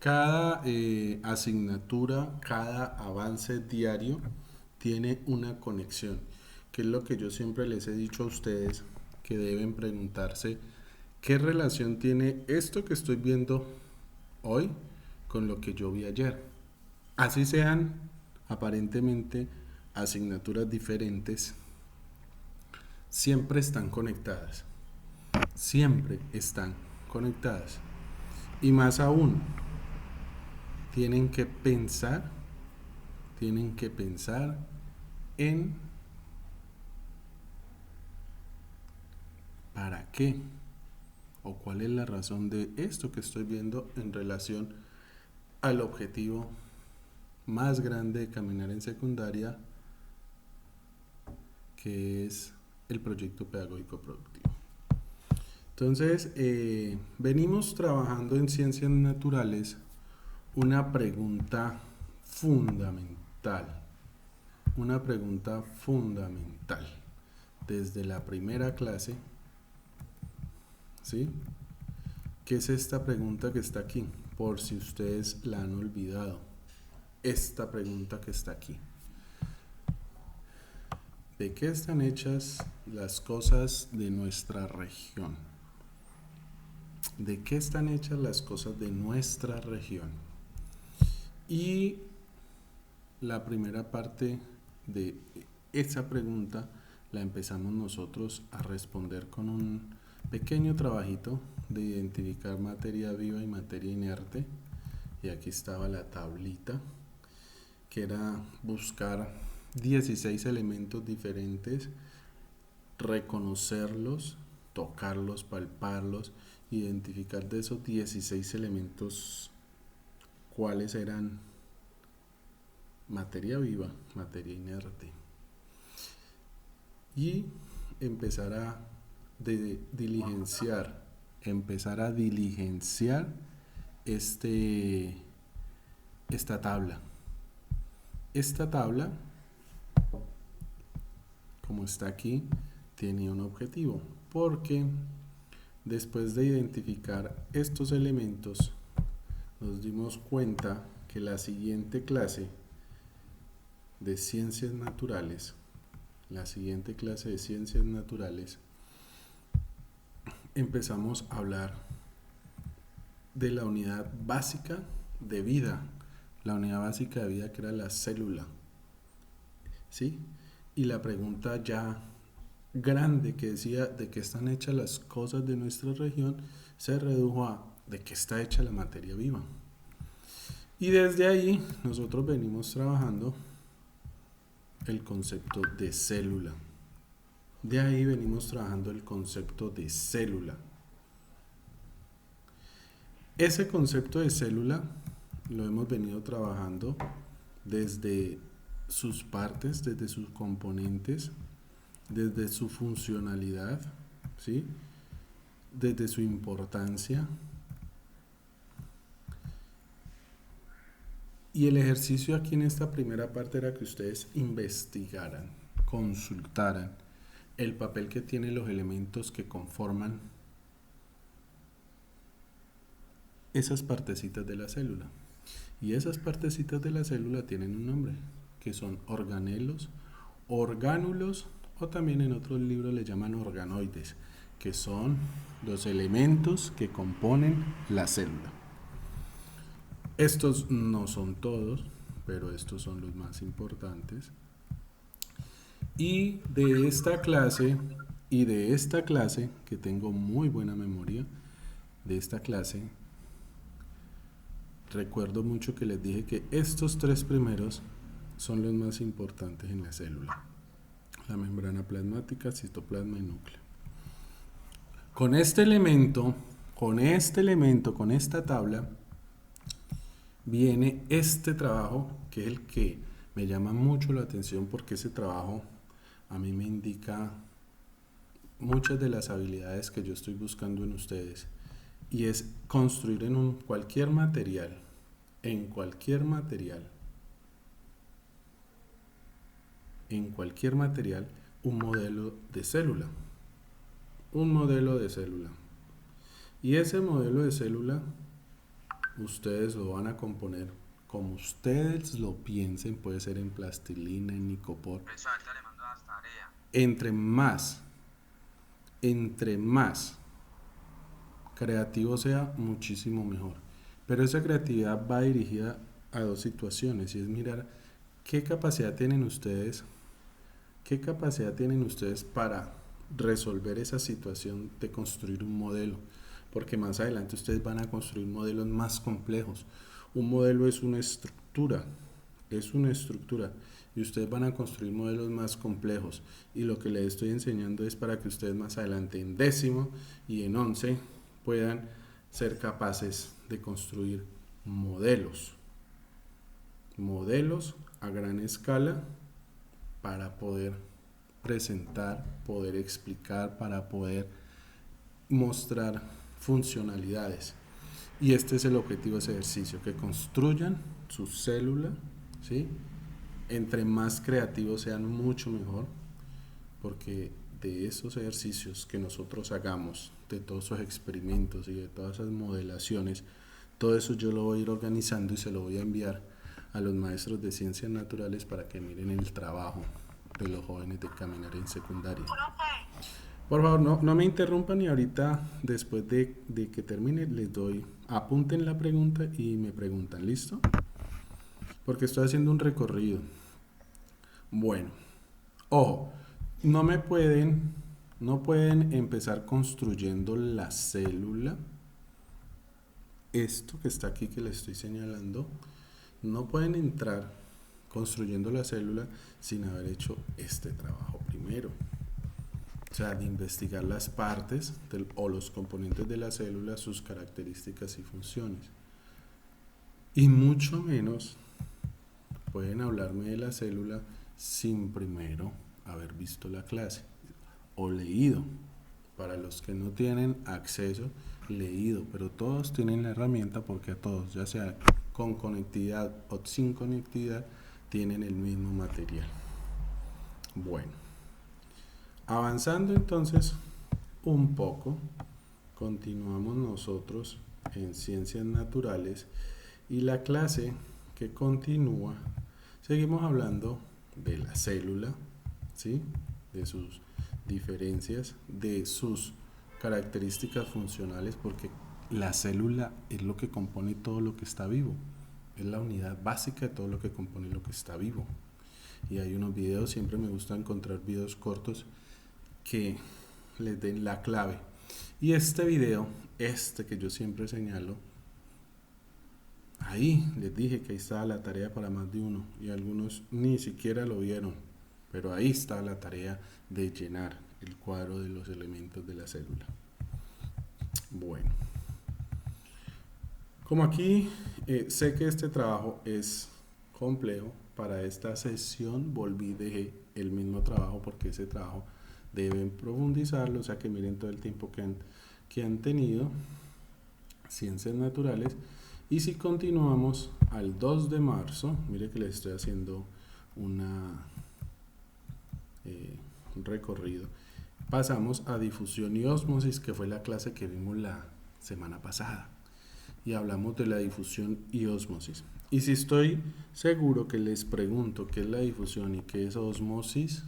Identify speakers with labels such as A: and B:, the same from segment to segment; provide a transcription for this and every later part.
A: Cada asignatura, cada avance diario tiene una conexión, que es lo que yo siempre les he dicho a ustedes, que deben preguntarse qué relación tiene esto que estoy viendo hoy con lo que yo vi ayer. Así sean aparentemente asignaturas diferentes, siempre están conectadas, siempre están conectadas. Y más aún, tienen que pensar, tienen que pensar en para qué o cuál es la razón de esto que estoy viendo en relación al objetivo más grande de caminar en secundaria, que es el proyecto pedagógico productivo. Entonces, venimos trabajando en ciencias naturales una pregunta fundamental, una pregunta fundamental desde la primera clase, ¿sí? ¿Qué es esta pregunta que está aquí? Por si ustedes la han olvidado, esta pregunta que está aquí. ¿De qué están hechas las cosas de nuestra región? ¿De qué están hechas las cosas de nuestra región? Y la primera parte de esa pregunta la empezamos nosotros a responder con un pequeño trabajito de identificar materia viva y materia inerte. Y aquí estaba la tablita, que era buscar 16 elementos diferentes, reconocerlos, tocarlos, palparlos, identificar de esos 16 elementos cuáles eran materia viva, materia inerte. Y empezar a diligenciar, esta tabla. Esta tabla, como está aquí, tiene un objetivo, porque después de identificar estos elementos, nos dimos cuenta que la siguiente clase de ciencias naturales, empezamos a hablar de la unidad básica de vida, la unidad básica de vida que era la célula, ¿sí? Y la pregunta ya grande que decía de qué están hechas las cosas de nuestra región se redujo a de qué está hecha la materia viva. Y desde ahí nosotros venimos trabajando el concepto de célula. De ahí venimos trabajando el concepto de célula. Ese concepto de célula lo hemos venido trabajando desde sus partes, desde sus componentes, desde su funcionalidad, ¿sí? Desde su importancia. Y el ejercicio aquí en esta primera parte era que ustedes investigaran, consultaran el papel que tienen los elementos que conforman esas partecitas de la célula. Y esas partecitas de la célula tienen un nombre, que son organelos, orgánulos, o también en otros libros le llaman organoides, que son los elementos que componen la célula. Estos no son todos, pero estos son los más importantes. Y de esta clase, que tengo muy buena memoria, de esta clase, recuerdo mucho que les dije que estos tres primeros son los más importantes en la célula: la membrana plasmática, citoplasma y núcleo. Con este elemento, con esta tabla, viene este trabajo, que es el que me llama mucho la atención, porque ese trabajo a mí me indica muchas de las habilidades que yo estoy buscando en ustedes, y es construir en cualquier material, un modelo de célula. Y ese modelo de célula ustedes lo van a componer como ustedes lo piensen, puede ser en plastilina, en icopor. Entre más, entre más creativo sea, muchísimo mejor. Pero esa creatividad va dirigida a dos situaciones y es mirar qué capacidad tienen ustedes, qué capacidad tienen ustedes para resolver esa situación de construir un modelo, porque más adelante ustedes van a construir modelos más complejos. Un modelo es una estructura y ustedes van a construir modelos más complejos y lo que les estoy enseñando es para que ustedes más adelante en décimo y en 11 puedan ser capaces de construir modelos a gran escala para poder presentar, poder explicar, para poder mostrar funcionalidades. Y este es el objetivo de ese ejercicio, que construyan su célula, ¿sí? Entre más creativos sean, mucho mejor, porque de esos ejercicios que nosotros hagamos, de todos esos experimentos y de todas esas modelaciones, todo eso yo lo voy a ir organizando y se lo voy a enviar a los maestros de ciencias naturales para que miren el trabajo de los jóvenes de Caminar en secundaria. Por favor, no me interrumpan y ahorita, después de que termine, les doy, apunten la pregunta y me preguntan, ¿listo? Porque estoy haciendo un recorrido. Bueno, ojo, no pueden empezar construyendo la célula. Esto que está aquí que les estoy señalando, no pueden entrar construyendo la célula sin haber hecho este trabajo primero. O sea, de investigar las partes o los componentes de la célula, sus características y funciones. Y mucho menos pueden hablarme de la célula sin primero haber visto la clase o leído. Para los que no tienen acceso, leído, pero todos tienen la herramienta porque a todos, ya sea con conectividad o sin conectividad, tienen el mismo material. Bueno, avanzando entonces un poco, continuamos nosotros en ciencias naturales y la clase que continúa, seguimos hablando de la célula, ¿sí? De sus diferencias, de sus características funcionales, porque la célula es lo que compone todo lo que está vivo, es la unidad básica de todo lo que compone lo que está vivo. Y hay unos videos, siempre me gusta encontrar videos cortos que les den la clave. Y este video, que yo siempre señalo, ahí les dije que ahí estaba la tarea para más de uno y algunos ni siquiera lo vieron, pero ahí está la tarea de llenar el cuadro de los elementos de la célula. Bueno, como aquí sé que este trabajo es complejo, para esta sesión volví y dejé el mismo trabajo porque ese trabajo deben profundizarlo, o sea que miren todo el tiempo que han tenido ciencias naturales. Y si continuamos al 2 de marzo, mire que les estoy haciendo un recorrido, pasamos a difusión y ósmosis, que fue la clase que vimos la semana pasada y hablamos de la difusión y ósmosis. Y si estoy seguro que les pregunto qué es la difusión y qué es ósmosis,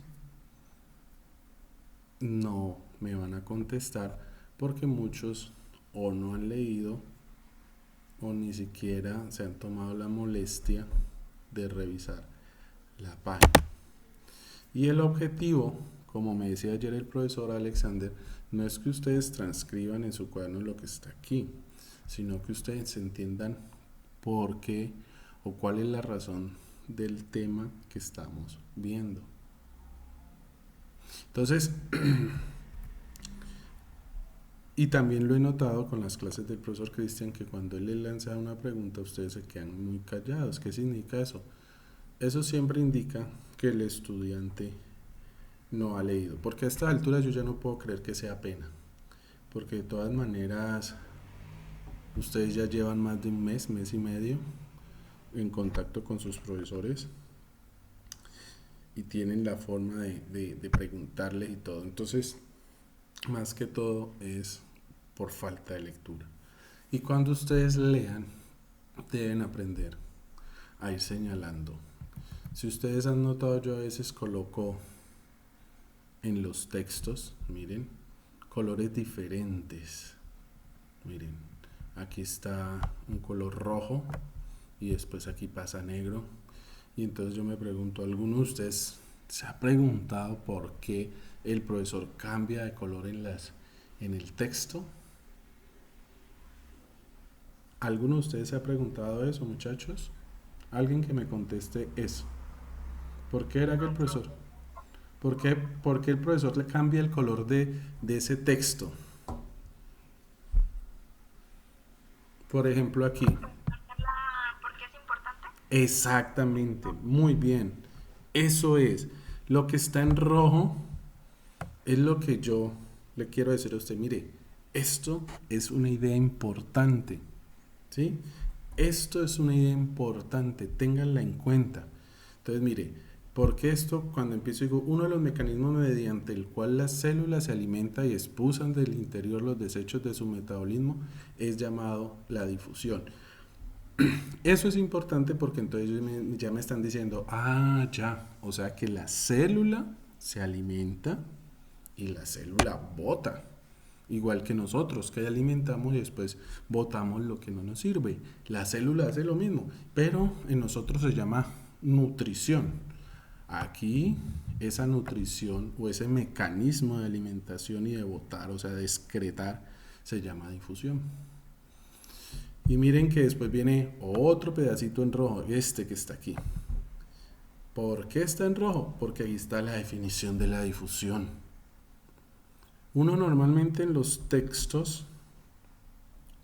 A: no me van a contestar porque muchos o no han leído o ni siquiera se han tomado la molestia de revisar la página. Y el objetivo, como me decía ayer el profesor Alexander, no es que ustedes transcriban en su cuaderno lo que está aquí, sino que ustedes entiendan por qué o cuál es la razón del tema que estamos viendo. Entonces, y también lo he notado con las clases del profesor Cristian, que cuando él les lanza una pregunta, ustedes se quedan muy callados. ¿Qué significa eso? Eso siempre indica que el estudiante no ha leído, porque a esta altura yo ya no puedo creer que sea pena, porque de todas maneras ustedes ya llevan más de un mes y medio en contacto con sus profesores y tienen la forma de preguntarles y todo. Entonces, más que todo es por falta de lectura. Y cuando ustedes lean, deben aprender a ir señalando. Si ustedes han notado, yo a veces coloco en los textos, miren, colores diferentes. Miren, aquí está un color rojo y después aquí pasa negro. Y entonces yo me pregunto, ¿alguno de ustedes se ha preguntado por qué el profesor cambia de color en el texto? ¿Alguno de ustedes se ha preguntado eso, muchachos? Alguien que me conteste eso. ¿Por qué era que el profesor? ¿Por qué el profesor le cambia el color de ese texto? Por ejemplo, aquí.
B: ¿Por qué es importante?
A: Exactamente, muy bien. Eso es. Lo que está en rojo es lo que yo le quiero decir a usted. Mire, esto es una idea importante. ¿Sí? Esto es una idea importante, ténganla en cuenta. Entonces, mire, porque esto, cuando empiezo, digo, uno de los mecanismos mediante el cual las células se alimentan y expulsan del interior los desechos de su metabolismo es llamado la difusión. Eso es importante porque entonces ya me están diciendo, ah, ya, o sea que la célula se alimenta y la célula bota. Igual que nosotros, que alimentamos y después botamos lo que no nos sirve. La célula hace lo mismo, pero en nosotros se llama nutrición. Aquí esa nutrición o ese mecanismo de alimentación y de botar, o sea, de excretar, se llama difusión. Y miren que después viene otro pedacito en rojo, este que está aquí. ¿Por qué está en rojo? Porque ahí está la definición de la difusión. Uno normalmente en los textos,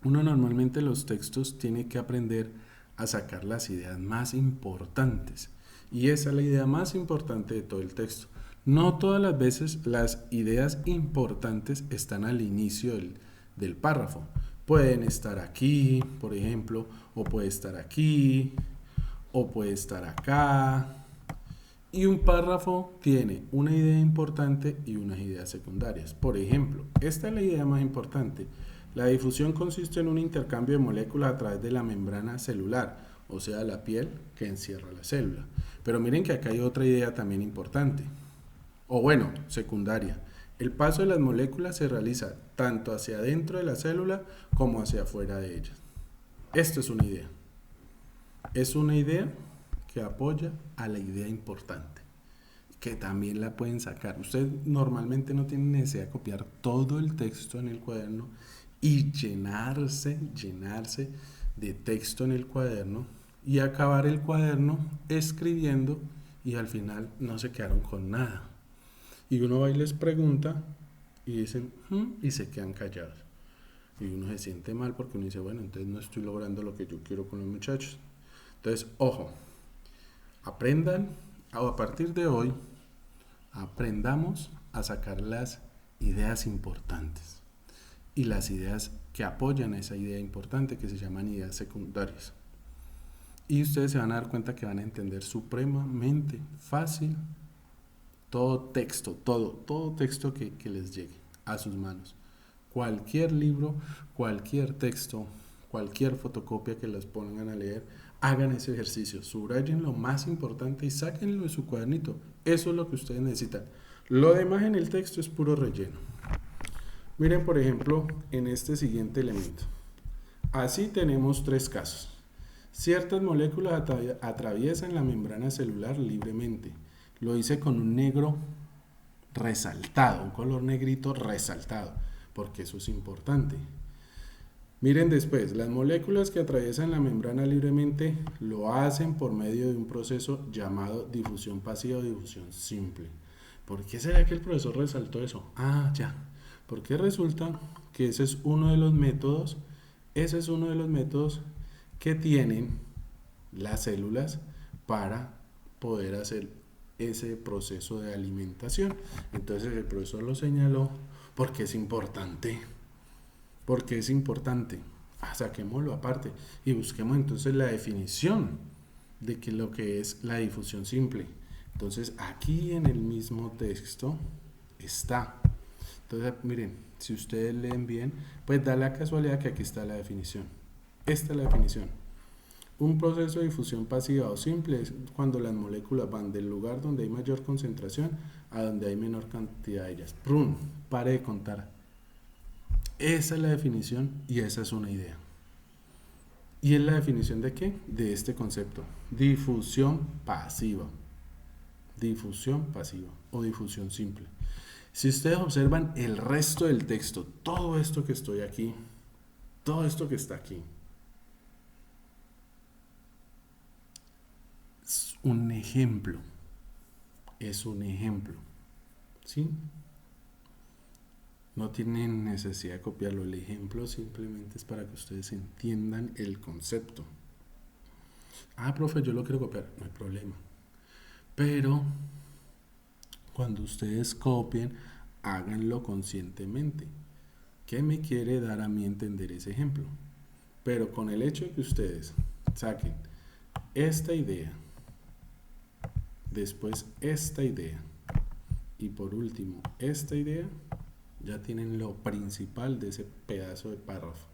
A: uno normalmente en los textos tiene que aprender a sacar las ideas más importantes. Y esa es la idea más importante de todo el texto. No todas las veces las ideas importantes están al inicio del párrafo. Pueden estar aquí, por ejemplo, o puede estar aquí, o puede estar acá. Y un párrafo tiene una idea importante y unas ideas secundarias. Por ejemplo, esta es la idea más importante. La difusión consiste en un intercambio de moléculas a través de la membrana celular, o sea, la piel que encierra la célula. Pero miren que acá hay otra idea también importante, o bueno, secundaria. El paso de las moléculas se realiza tanto hacia adentro de la célula como hacia afuera de ellas. Esto es una idea. Es una idea que apoya a la idea importante, que también la pueden sacar. Usted normalmente no tiene necesidad de copiar todo el texto en el cuaderno y llenarse de texto en el cuaderno y acabar el cuaderno escribiendo y al final no se quedaron con nada. Y uno va y les pregunta y dicen, y se quedan callados. Y uno se siente mal porque uno dice, bueno, entonces no estoy logrando lo que yo quiero con los muchachos. Entonces, ojo, aprendan, a partir de hoy, aprendamos a sacar las ideas importantes y las ideas que apoyan a esa idea importante que se llaman ideas secundarias. Y ustedes se van a dar cuenta que van a entender supremamente fácil todo texto, todo texto que les llegue a sus manos. Cualquier libro, cualquier texto, cualquier fotocopia que las pongan a leer, hagan ese ejercicio, subrayen lo más importante y sáquenlo de su cuadernito. Eso es lo que ustedes necesitan. Lo demás en el texto es puro relleno. Miren, por ejemplo, en este siguiente elemento. Así tenemos tres casos. Ciertas moléculas atraviesan la membrana celular libremente. Lo hice con un negro resaltado, un color negrito resaltado, porque eso es importante. Miren después, las moléculas que atraviesan la membrana libremente lo hacen por medio de un proceso llamado difusión pasiva o difusión simple. ¿Por qué será que el profesor resaltó eso? Ah, ya. Porque resulta que ese es uno de los métodos que tienen las células para poder hacer ese proceso de alimentación. Entonces el profesor lo señaló porque es importante. Porque es importante. Saquémoslo aparte y busquemos entonces la definición de que lo que es la difusión simple. Entonces aquí en el mismo texto está. Entonces miren, si ustedes leen bien, pues da la casualidad que aquí está la definición. Esta es la definición. Un proceso de difusión pasiva o simple es cuando las moléculas van del lugar donde hay mayor concentración a donde hay menor cantidad de ellas. ¡Prum! Pare de contar. Esa es la definición y esa es una idea. ¿Y es la definición de qué? De este concepto. Difusión pasiva. Difusión pasiva o difusión simple. Si ustedes observan el resto del texto, todo esto que estoy aquí, todo esto que está aquí, es un ejemplo. Es un ejemplo. ¿Sí? No tienen necesidad de copiarlo. El ejemplo simplemente es para que ustedes entiendan el concepto. Ah, profe, yo lo quiero copiar. No hay problema. Pero cuando ustedes copien, háganlo conscientemente. ¿Qué me quiere dar a mí entender ese ejemplo? Pero con el hecho de que ustedes saquen esta idea, después esta idea y por último esta idea, ya tienen lo principal de ese pedazo de párrafo.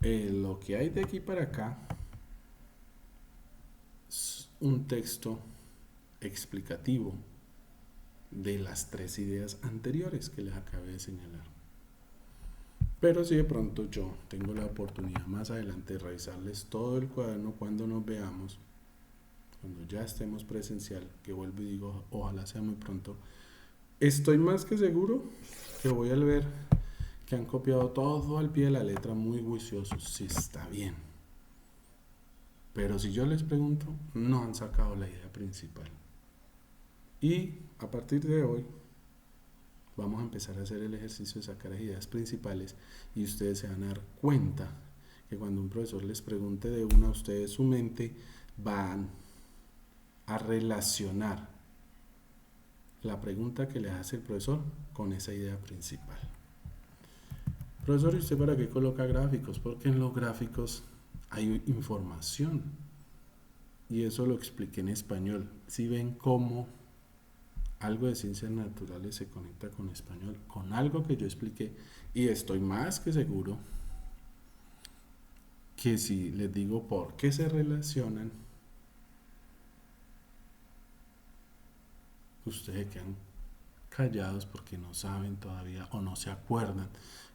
A: Lo que hay de aquí para acá es un texto explicativo de las tres ideas anteriores que les acabé de señalar. Pero si de pronto yo tengo la oportunidad más adelante de revisarles todo el cuaderno cuando nos veamos, cuando ya estemos presencial, que vuelvo y digo, ojalá sea muy pronto, estoy más que seguro que voy a ver que han copiado todo al pie de la letra muy juiciosos, si está bien. Pero si yo les pregunto, no han sacado la idea principal. Y a partir de hoy vamos a empezar a hacer el ejercicio de sacar las ideas principales y ustedes se van a dar cuenta que cuando un profesor les pregunte de una, ustedes su mente van a relacionar la pregunta que les hace el profesor con esa idea principal. Profesor, ¿y usted para qué coloca gráficos? Porque en los gráficos hay información y eso lo expliqué en español. Si ven cómo algo de ciencias naturales se conecta con español, con algo que yo expliqué, y estoy más que seguro que si les digo por qué se relacionan, ustedes quedan callados porque no saben todavía o no se acuerdan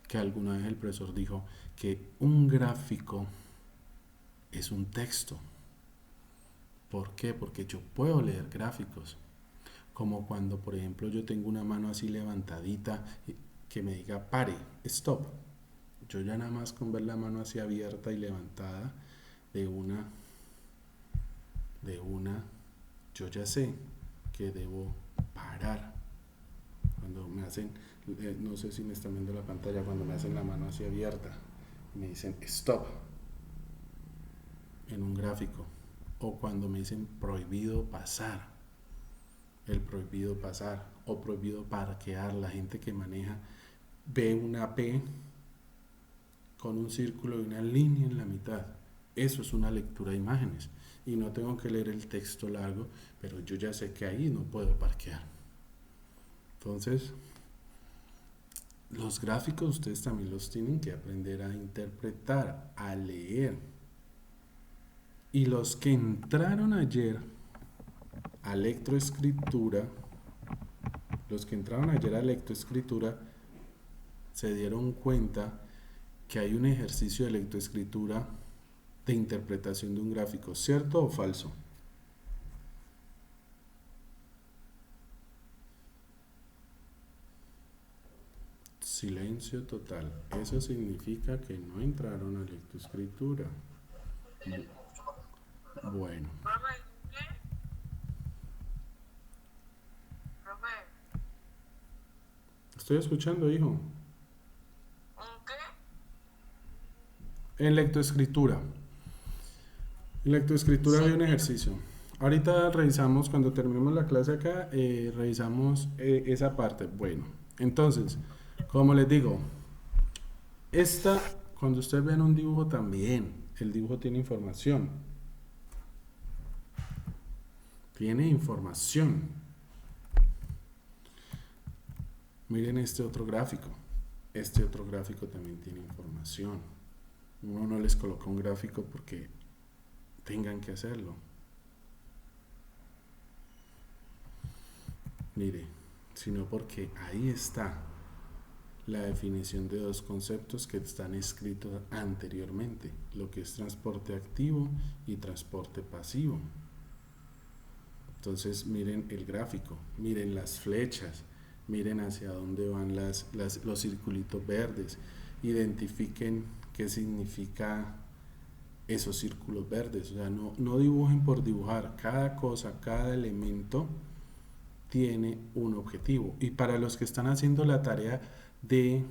A: que alguna vez el profesor dijo que un gráfico es un texto. ¿Por qué? Porque yo puedo leer gráficos. Como cuando, por ejemplo, yo tengo una mano así levantadita que me diga pare, stop. Yo ya nada más con ver la mano así abierta y levantada de una, yo ya sé que debo parar. Cuando me hacen, no sé si me están viendo la pantalla, cuando me hacen la mano así abierta, me dicen stop en un gráfico. O cuando me dicen prohibido pasar. El prohibido pasar o prohibido parquear, la gente que maneja ve una P con un círculo y una línea en la mitad. Eso es una lectura de imágenes y no tengo que leer el texto largo, pero yo ya sé que ahí no puedo parquear. Entonces, los gráficos ustedes también los tienen que aprender a interpretar, a leer. Y los que entraron ayer a lectoescritura, se dieron cuenta que hay un ejercicio de lectoescritura de interpretación de un gráfico, ¿cierto o falso? Silencio total. Eso significa que no entraron a lectoescritura. Bueno. Estoy escuchando, hijo. En lectoescritura. En lectoescritura hay un ejercicio. Ahorita revisamos, cuando terminemos la clase acá, revisamos esa parte. Bueno, entonces, como les digo, cuando ustedes ven un dibujo también, el dibujo tiene información. Tiene información. Miren este otro gráfico. Este otro gráfico también tiene información. Uno no les coloca un gráfico porque tengan que hacerlo. Mire, sino porque ahí está la definición de dos conceptos que están escritos anteriormente, lo que es transporte activo y transporte pasivo. Entonces miren el gráfico, miren las flechas, miren hacia dónde van los circulitos verdes, identifiquen qué significa esos círculos verdes, o sea, no dibujen por dibujar, cada cosa, cada elemento tiene un objetivo. Y para los que están haciendo la tarea de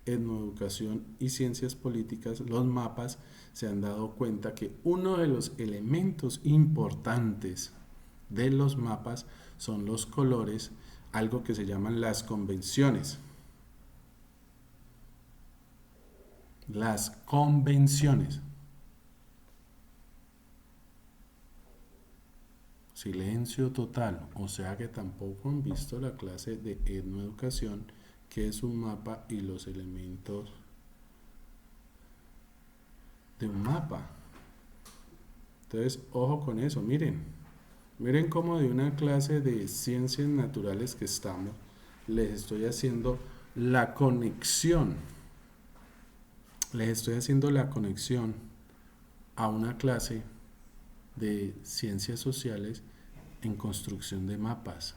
A: etnoeducación y ciencias políticas, los mapas, se han dado cuenta que uno de los elementos importantes de los mapas son los colores, algo que se llaman las convenciones. Las convenciones. Silencio total, o sea que tampoco han visto la clase de etnoeducación, que es un mapa y los elementos de un mapa. Entonces, ojo con eso, miren cómo de una clase de ciencias naturales que estamos, les estoy haciendo la conexión, a una clase de ciencias sociales en construcción de mapas.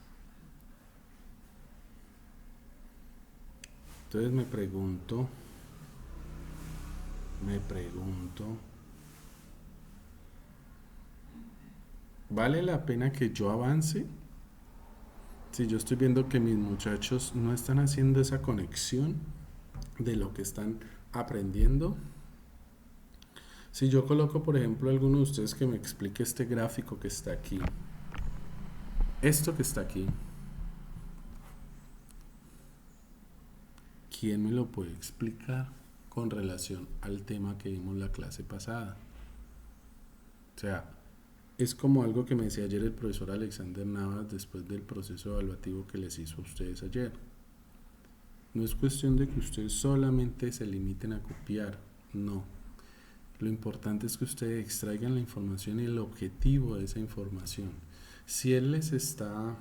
A: Entonces me pregunto, ¿vale la pena que yo avance? Si yo estoy viendo que mis muchachos no están haciendo esa conexión de lo que están aprendiendo. Si yo coloco, por ejemplo, a alguno de ustedes que me explique este gráfico que está aquí, esto que está aquí, ¿quién me lo puede explicar con relación al tema que vimos la clase pasada? O sea, es como algo que me decía ayer el profesor Alexander Navas después del proceso evaluativo que les hizo a ustedes ayer. No es cuestión de que ustedes solamente se limiten a copiar, no. Lo importante es que ustedes extraigan la información y el objetivo de esa información. Si él les está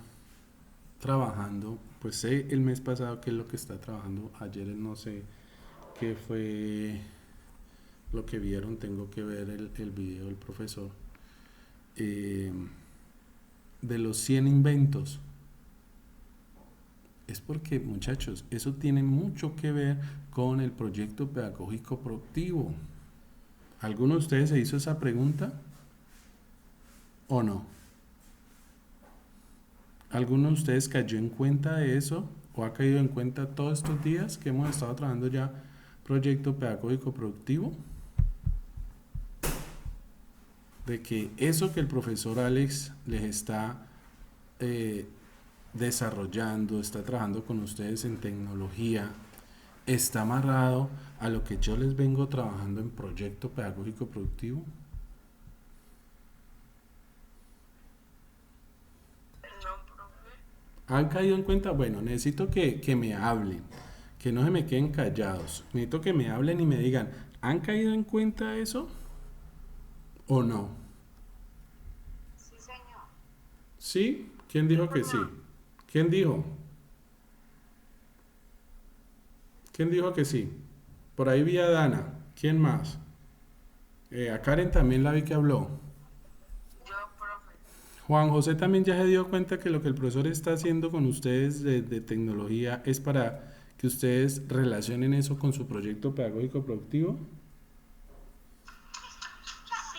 A: trabajando, pues sé el mes pasado qué es lo que está trabajando, ayer no sé qué fue lo que vieron, tengo que ver el video del profesor, de los 100 inventos. Es porque, muchachos, eso tiene mucho que ver con el proyecto pedagógico proactivo. ¿Alguno de ustedes se hizo esa pregunta o no? ¿Alguno de ustedes cayó en cuenta de eso o ha caído en cuenta todos estos días que hemos estado trabajando ya proyecto pedagógico productivo? De que eso que el profesor Alex les está desarrollando, está trabajando con ustedes en tecnología, está amarrado a lo que yo les vengo trabajando en proyecto pedagógico productivo. ¿Han caído en cuenta? Bueno, necesito que me hablen, que no se me queden callados. Necesito que me hablen y me digan, ¿han caído en cuenta eso o no?
B: Sí, señor.
A: ¿Sí? ¿Quién dijo que sí? ¿Quién dijo? ¿Quién dijo que sí? Por ahí vi a Dana. ¿Quién más? A Karen también la vi que habló.
B: Yo, profe.
A: Juan José también ya se dio cuenta que lo que el profesor está haciendo con ustedes de tecnología es para que ustedes relacionen eso con su proyecto pedagógico productivo.
B: Sí,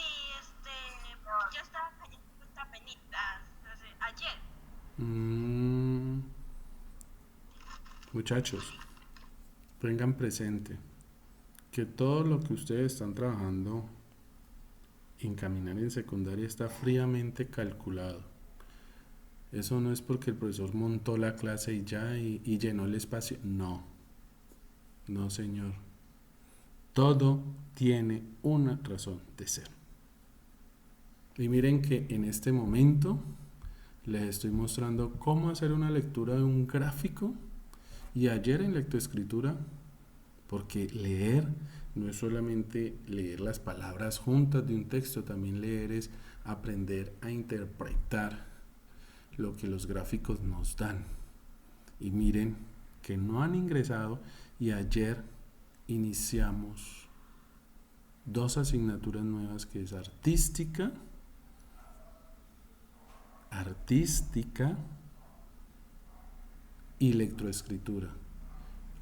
B: yo estaba cayendo en cuenta penitas ayer.
A: Mm, muchachos, tengan presente que todo lo que ustedes están trabajando en caminar en secundaria está fríamente calculado. Eso no es porque el profesor montó la clase y ya y llenó el espacio. No, no señor. Todo tiene una razón de ser. Y miren que en este momento les estoy mostrando cómo hacer una lectura de un gráfico y ayer en lectoescritura porque leer no es solamente leer las palabras juntas de un texto, también leer es aprender a interpretar lo que los gráficos nos dan. Y miren que no han ingresado y ayer iniciamos 2 asignaturas nuevas que es artística y lectoescritura.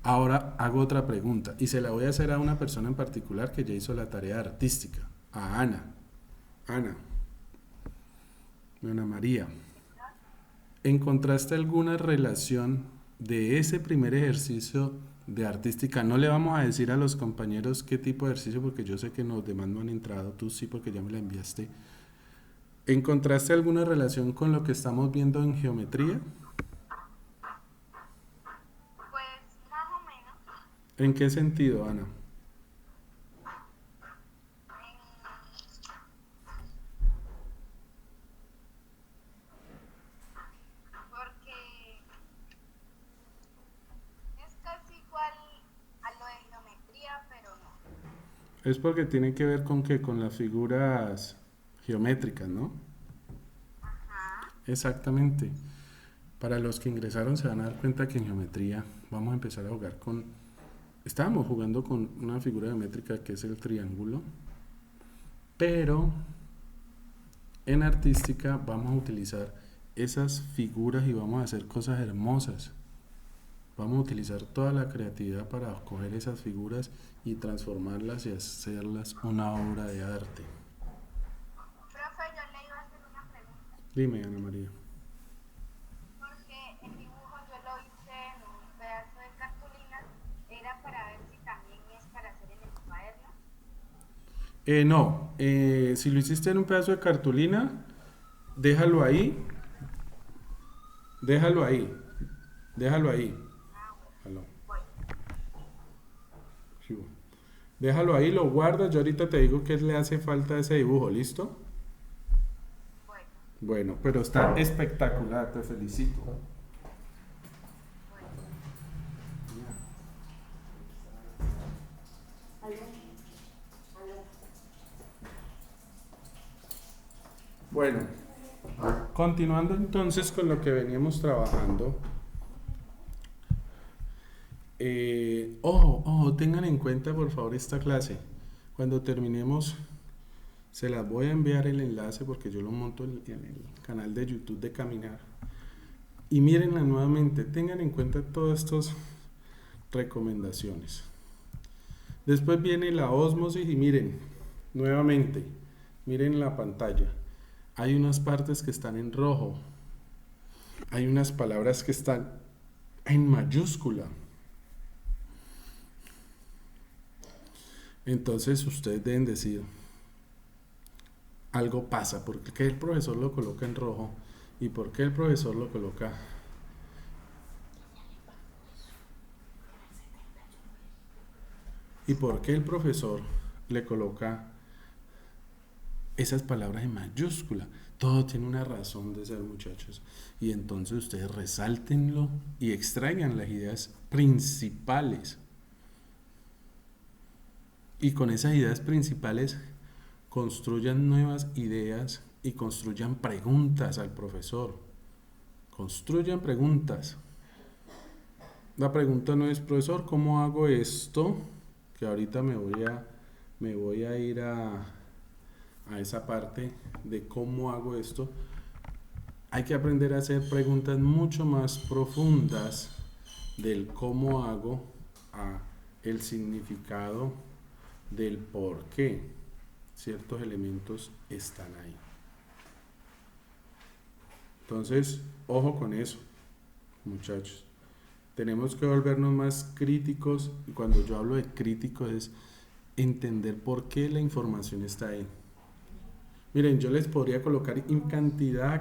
A: Ahora hago otra pregunta y se la voy a hacer a una persona en particular que ya hizo la tarea artística, a Ana. Ana María, ¿encontraste alguna relación de ese primer ejercicio de artística? No le vamos a decir a los compañeros qué tipo de ejercicio porque yo sé que los demás no han entrado, tú sí porque ya me la enviaste. ¿Encontraste alguna relación con lo que estamos viendo en geometría?
B: Pues más o menos.
A: ¿En qué sentido, Ana?
B: Porque es casi igual a lo de geometría, pero no.
A: Es porque tiene que ver con que con las figuras geométricas, ¿no?
B: Ajá.
A: Exactamente. Para los que ingresaron se van a dar cuenta que en geometría vamos a empezar a jugar con... Estábamos jugando con una figura geométrica que es el triángulo, pero en artística vamos a utilizar esas figuras y vamos a hacer cosas hermosas. Vamos a utilizar toda la creatividad para coger esas figuras y transformarlas y hacerlas una obra de arte.
B: Profe, yo le iba a hacer una pregunta.
A: Dime, Ana María.
B: Porque el dibujo yo lo hice en un pedazo de cartulina. Era para ver si también es para hacer en el cuaderno.
A: No, si lo hiciste en un pedazo de cartulina, déjalo ahí, déjalo ahí, déjalo ahí. Aló.
B: Bueno,
A: Sí, déjalo ahí, lo guardas, yo ahorita te digo que le hace falta a ese dibujo, ¿listo?
B: bueno,
A: Bueno, pero está espectacular, te felicito.
B: bueno.
A: Bueno, continuando entonces con lo que veníamos trabajando, ojo, tengan en cuenta por favor esta clase. Cuando terminemos, se las voy a enviar el enlace porque yo lo monto en el canal de YouTube de Caminar. Y mírenla nuevamente, tengan en cuenta todas estas recomendaciones. Después viene la ósmosis y miren, nuevamente, miren la pantalla. Hay unas partes que están en rojo. Hay unas palabras que están en mayúscula. Entonces ustedes deben decir, algo pasa, ¿por qué el profesor lo coloca en rojo? ¿Y por qué el profesor lo coloca? ¿Y por qué el profesor le coloca esas palabras en mayúscula? Todo tiene una razón de ser, muchachos. Y entonces ustedes resáltenlo y extraigan las ideas principales. Y con esas ideas principales construyan nuevas ideas y construyan preguntas al profesor. Construyan preguntas. La pregunta no es, profesor, ¿cómo hago esto? Que ahorita me voy a ir a esa parte de cómo hago esto. Hay que aprender a hacer preguntas mucho más profundas del cómo hago a el significado del por qué ciertos elementos están ahí. Entonces, ojo con eso, muchachos. Tenemos que volvernos más críticos, y cuando yo hablo de crítico es entender por qué la información está ahí. Miren, yo les podría colocar cantidad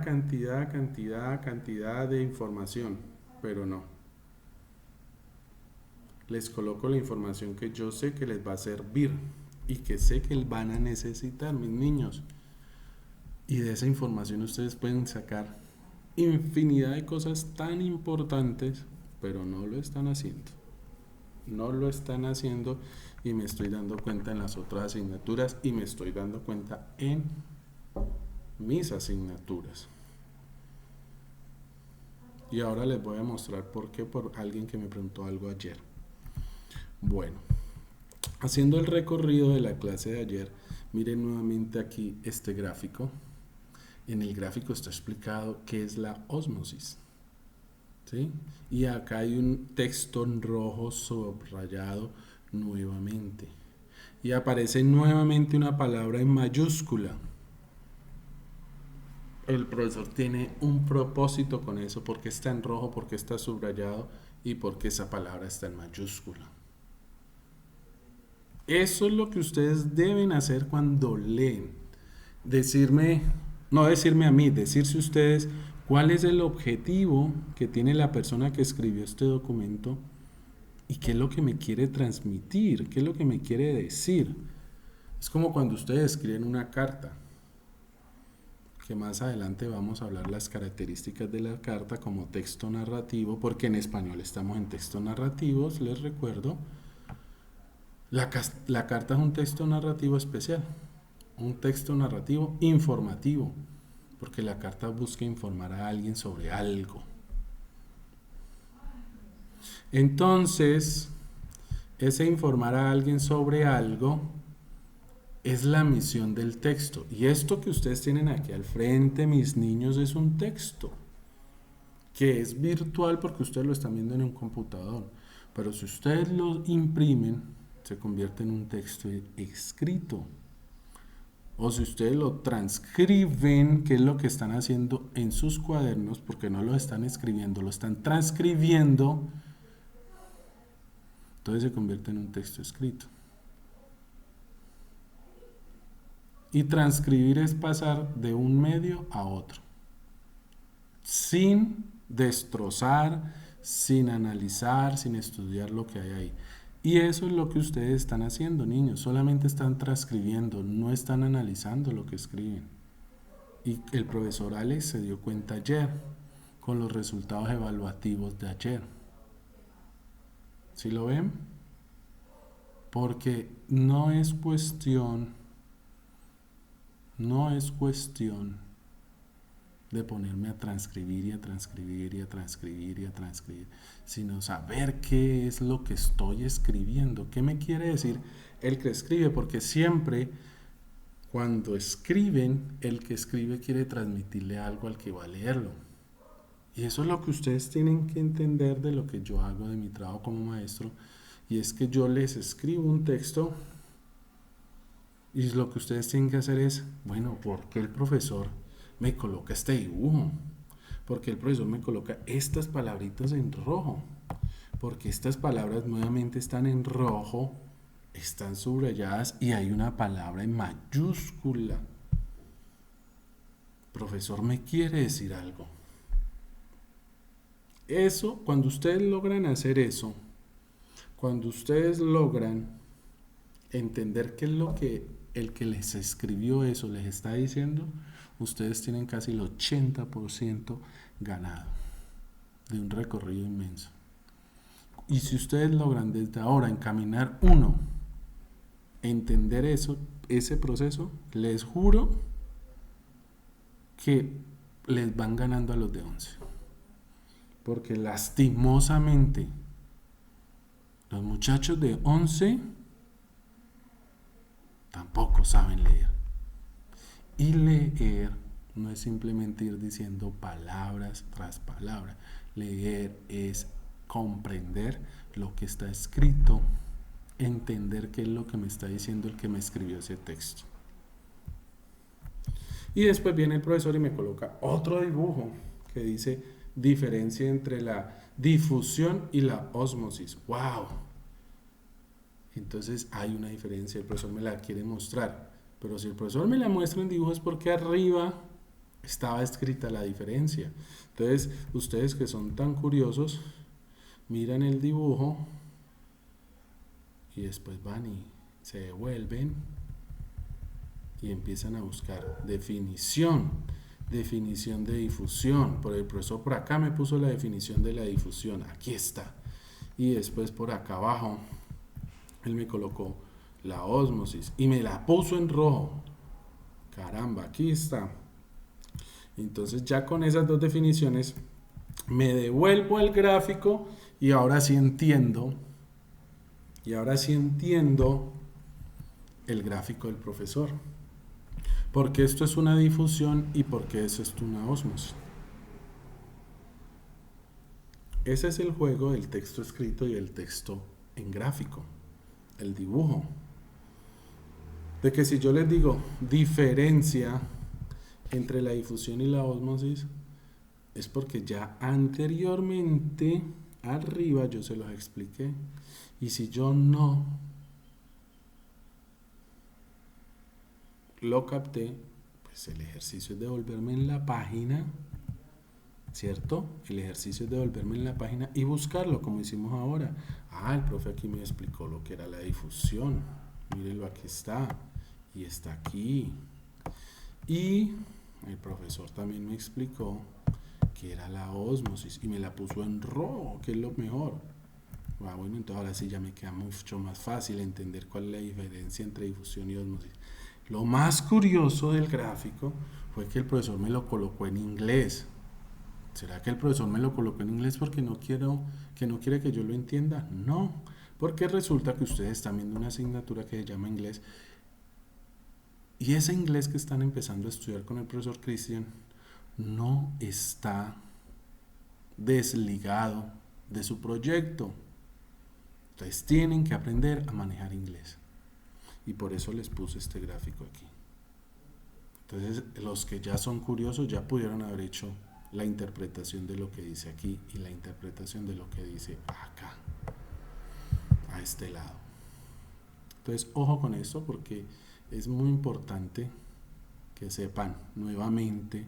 A: de información, pero no. Les coloco la información que yo sé que les va a servir y que sé que van a necesitar, mis niños. Y de esa información ustedes pueden sacar infinidad de cosas tan importantes, pero no lo están haciendo. no lo están haciendo y me estoy dando cuenta en las otras asignaturas y me estoy dando cuenta en mis asignaturas. Y ahora les voy a mostrar por qué, por alguien que me preguntó algo ayer. Bueno, haciendo el recorrido de la clase de ayer, miren nuevamente aquí este gráfico. En el gráfico está explicado qué es la ósmosis, ¿sí? Y acá hay un texto en rojo subrayado nuevamente. Y aparece nuevamente una palabra en mayúscula. El profesor tiene un propósito con eso, porque está en rojo, porque está subrayado y porque esa palabra está en mayúscula. Eso es lo que ustedes deben hacer cuando leen. No decirme a mí, decirse ustedes cuál es el objetivo que tiene la persona que escribió este documento y qué es lo que me quiere transmitir, qué es lo que me quiere decir. Es como cuando ustedes escriben una carta, que más adelante vamos a hablar las características de la carta como texto narrativo, porque en español estamos en textos narrativos, les recuerdo. La carta es un texto narrativo especial, un texto narrativo informativo, porque la carta busca informar a alguien sobre algo. Entonces, ese informar a alguien sobre algo es la misión del texto. Y esto que ustedes tienen aquí al frente, mis niños, es un texto que es virtual porque ustedes lo están viendo en un computador. Pero si ustedes lo imprimen, se convierte en un texto escrito. O si ustedes lo transcriben, que es lo que están haciendo en sus cuadernos, porque no lo están escribiendo, lo están transcribiendo, entonces se convierte en un texto escrito. Y transcribir es pasar de un medio a otro, sin destrozar, sin analizar, sin estudiar lo que hay ahí. Y eso es lo que ustedes están haciendo, niños. Solamente están transcribiendo, no están analizando lo que escriben. Y el profesor Alex se dio cuenta ayer, con los resultados evaluativos de ayer. ¿Sí lo ven? Porque no es cuestión de ponerme a transcribir y a transcribir y a transcribir y a transcribir, sino saber qué es lo que estoy escribiendo, qué me quiere decir el que escribe, porque siempre cuando escriben, el que escribe quiere transmitirle algo al que va a leerlo. Y eso es lo que ustedes tienen que entender de lo que yo hago de mi trabajo como maestro, y es que yo les escribo un texto y lo que ustedes tienen que hacer es, bueno, ¿por qué el profesor me coloca este dibujo? ¿Por qué el profesor me coloca estas palabritas en rojo? Porque estas palabras nuevamente están en rojo, están subrayadas y hay una palabra en mayúscula. Profesor me quiere decir algo. Eso, cuando ustedes logran hacer eso, cuando ustedes logran entender qué es lo que el que les escribió eso les está diciendo, ustedes tienen casi el 80% ganado de un recorrido inmenso. Y si ustedes logran desde ahora encaminar entender eso, ese proceso, les juro que les van ganando a los de 11. Porque lastimosamente los muchachos de 11 tampoco saben leer. Y leer no es simplemente ir diciendo palabras tras palabra. Leer es comprender lo que está escrito, entender qué es lo que me está diciendo el que me escribió ese texto. Y después viene el profesor y me coloca otro dibujo que dice diferencia entre la difusión y la ósmosis. ¡Wow! Entonces hay una diferencia, el profesor me la quiere mostrar, pero si el profesor me la muestra en dibujos es porque arriba estaba escrita la diferencia. Entonces ustedes que son tan curiosos miran el dibujo y después van y se devuelven y empiezan a buscar definición de difusión. Por el profesor por acá me puso la definición de la difusión, aquí está. y después por acá abajo él me colocó la ósmosis y me la puso en rojo. Caramba, aquí está. Entonces ya con esas dos definiciones me devuelvo el gráfico y ahora sí entiendo. Y ahora sí entiendo el gráfico del profesor. Porque esto es una difusión y porque eso es una ósmosis. Ese es el juego del texto escrito y el texto en gráfico. El dibujo. De que si yo les digo diferencia entre la difusión y la ósmosis, es porque ya anteriormente, arriba, yo se los expliqué. Y si yo no lo capté, pues el ejercicio es devolverme en la página, ¿cierto? El ejercicio es devolverme en la página y buscarlo, como hicimos ahora. Ah, el profe aquí me explicó lo que era la difusión. Mírenlo, aquí está. Y está aquí. Y el profesor también me explicó que era la ósmosis y me la puso en rojo, que es lo mejor. Bueno, entonces ahora sí ya me queda mucho más fácil entender cuál es la diferencia entre difusión y ósmosis. Lo más curioso del gráfico fue que el profesor me lo colocó en inglés. ¿Será que el profesor me lo colocó en inglés porque no quiere que yo lo entienda? No, porque resulta que ustedes están viendo una asignatura que se llama inglés y ese inglés que están empezando a estudiar con el profesor Cristian no está desligado de su proyecto. Entonces tienen que aprender a manejar inglés. Y por eso les puse este gráfico aquí. Entonces los que ya son curiosos ya pudieron haber hecho la interpretación de lo que dice aquí y la interpretación de lo que dice acá, a este lado. Entonces ojo con esto porque es muy importante que sepan nuevamente,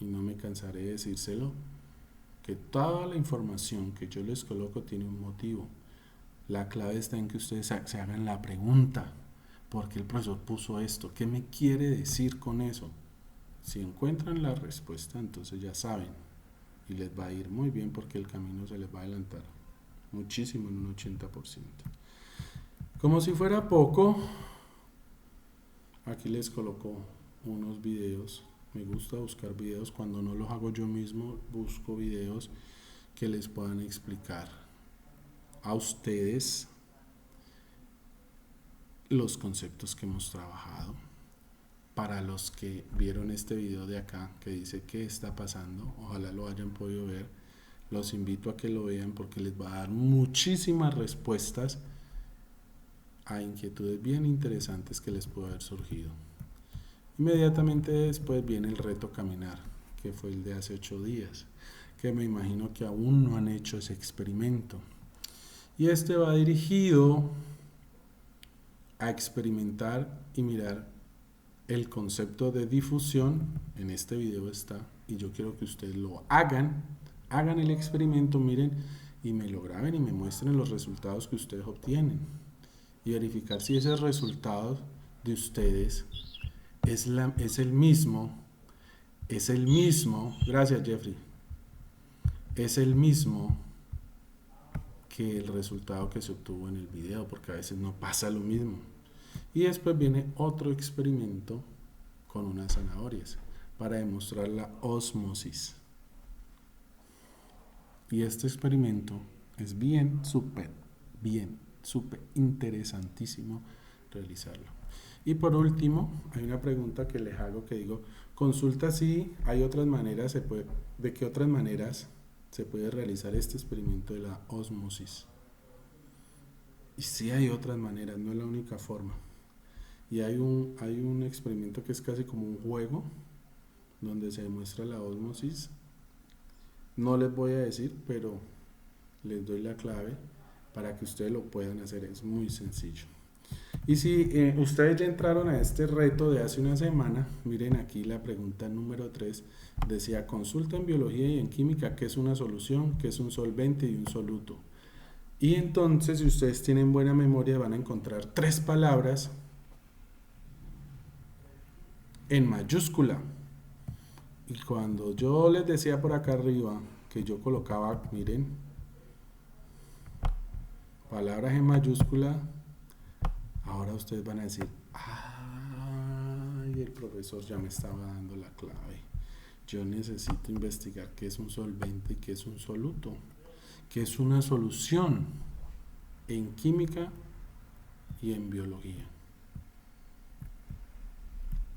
A: y no me cansaré de decírselo, que toda la información que yo les coloco tiene un motivo. La clave está en que ustedes se hagan la pregunta: ¿por qué el profesor puso esto? ¿Qué me quiere decir con eso? Si encuentran la respuesta, entonces ya saben y les va a ir muy bien porque el camino se les va a adelantar muchísimo, en un 80%. Como si fuera poco, aquí les coloco unos videos. Me gusta buscar videos. Cuando no los hago yo mismo, busco videos que les puedan explicar a ustedes los conceptos que hemos trabajado. Para los que vieron este video de acá que dice qué está pasando, ojalá lo hayan podido ver, los invito a que lo vean porque les va a dar muchísimas respuestas a inquietudes bien interesantes que les puede haber surgido. Inmediatamente después viene el reto caminar, que fue el de hace 8 días, que me imagino que aún no han hecho ese experimento. Y este va dirigido a experimentar y mirar el concepto de difusión. En este video está, y yo quiero que ustedes lo hagan el experimento, miren, y me lo graben y me muestren los resultados que ustedes obtienen y verificar si ese resultado de ustedes es el mismo, gracias Jeffrey, es el mismo que el resultado que se obtuvo en el video, porque a veces no pasa lo mismo. Y después viene otro experimento con unas zanahorias para demostrar la ósmosis. Y este experimento es súper interesantísimo realizarlo. Y por último, hay una pregunta que les hago que digo, consulta si hay otras maneras, de qué otras maneras se puede realizar este experimento de la ósmosis. Y sí hay otras maneras, no es la única forma. Y hay un experimento que es casi como un juego donde se demuestra la ósmosis. No les voy a decir, pero les doy la clave para que ustedes lo puedan hacer. Es muy sencillo. Y si ustedes ya entraron a este reto de hace una semana, miren aquí la pregunta número 3. Decía, consulta en biología y en química qué es una solución, qué es un solvente y un soluto. Y entonces, si ustedes tienen buena memoria, van a encontrar 3 palabras en mayúscula. Y cuando yo les decía por acá arriba que yo colocaba, miren, palabras en mayúscula, ahora ustedes van a decir, ay, el profesor ya me estaba dando la clave. Yo necesito investigar qué es un solvente y qué es un soluto, qué es una solución en química y en biología.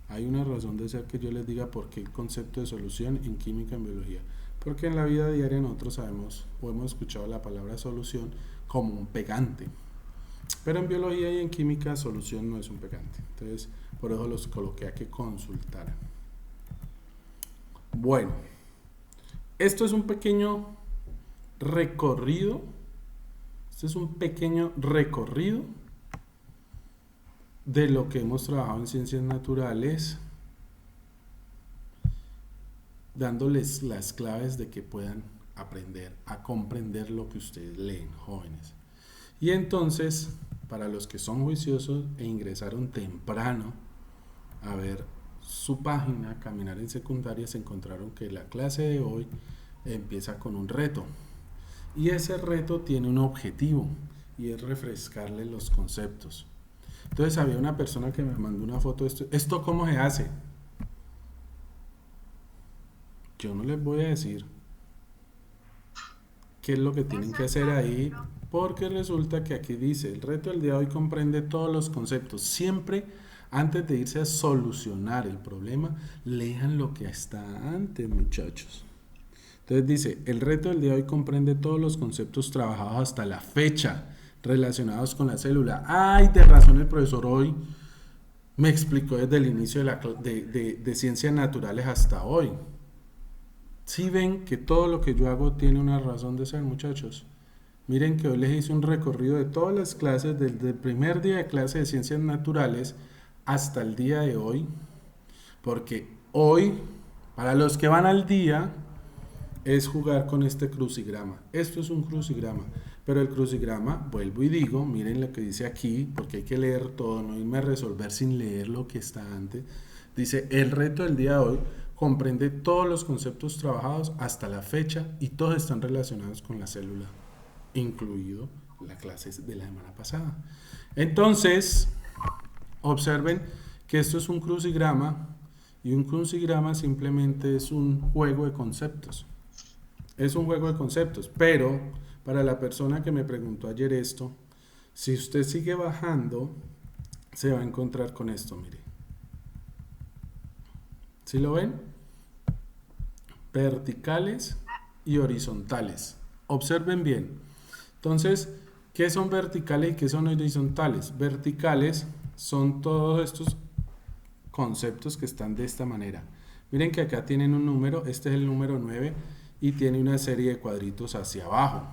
A: Hay una razón de ser que yo les diga por qué el concepto de solución en química y en biología. Porque en la vida diaria nosotros sabemos o hemos escuchado la palabra solución como un pegante. Pero en biología y en química solución no es un pegante. Entonces, por eso los coloqué a que consultaran. Bueno, esto es un pequeño recorrido. Este es un pequeño recorrido de lo que hemos trabajado en ciencias naturales, dándoles las claves de que puedan aprender a comprender lo que ustedes leen, jóvenes. Y entonces, para los que son juiciosos e ingresaron temprano a ver su página Caminar en Secundaria, se encontraron que la clase de hoy empieza con un reto. Y ese reto tiene un objetivo y es refrescarle los conceptos. Entonces había una persona que me mandó una foto de esto. ¿Esto cómo se hace? Yo no les voy a decir qué es lo que tienen que hacer ahí, porque resulta que aquí dice, el reto del día de hoy comprende todos los conceptos. Siempre antes de irse a solucionar el problema, lean lo que está antes, muchachos. Entonces dice, el reto del día de hoy comprende todos los conceptos trabajados hasta la fecha relacionados con la célula. Ay, de razón el profesor hoy me explicó desde el inicio de ciencias naturales hasta hoy. ¿Sí ven que todo lo que yo hago tiene una razón de ser, muchachos? Miren que hoy les hice un recorrido de todas las clases, desde el primer día de clase de ciencias naturales hasta el día de hoy, porque hoy, para los que van al día, es jugar con este crucigrama. Esto es un crucigrama, pero el crucigrama, vuelvo y digo, miren lo que dice aquí, porque hay que leer todo, no irme a resolver sin leer lo que está antes. Dice, el reto del día de hoy comprende todos los conceptos trabajados hasta la fecha y todos están relacionados con la célula, incluido la clase de la semana pasada. Entonces, observen que esto es un crucigrama y un crucigrama simplemente es un juego de conceptos. Es un juego de conceptos, pero para la persona que me preguntó ayer esto, si usted sigue bajando, se va a encontrar con esto, mire. ¿Sí lo ven? Verticales y horizontales. Observen bien. Entonces, ¿qué son verticales y qué son horizontales? Verticales son todos estos conceptos que están de esta manera. Miren que acá tienen un número, este es el número 9 y tiene una serie de cuadritos hacia abajo.